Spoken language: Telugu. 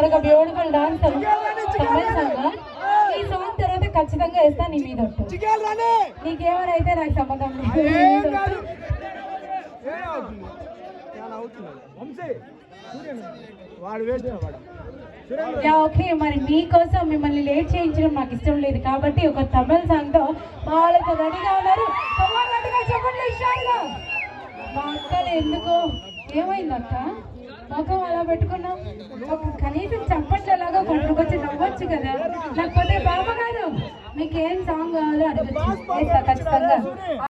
మరొక బ్యూటిఫుల్ డాన్స్ తమిళ సాంగ్. ఈ సాంగ్ తర్వాత ఖచ్చితంగా వేస్తా నీ మీద. నీకేమైనా నాకు సంబంధం లేదు. ఓకే, మరి మీకోసం మిమ్మల్ని లేట్ చేయించడం మాకు ఇష్టం లేదు కాబట్టి ఒక తమిళ సాంగ్ తో మా వాళ్ళతో రెడీగా ఉన్నారు. చెప్పండి ఇష్టాలుగా. మా అక్కలు ఎందుకు ఏమైంది అక్క ముఖం అలా పెట్టుకున్నాం? కనీసం చప్పట్లలాగా కొట్టుకొచ్చి నవ్వచ్చు కదా. లేకపోతే బాబా గారు మీకు ఏం సాంగ్ కావాలో అడగచ్చు, ఖచ్చితంగా.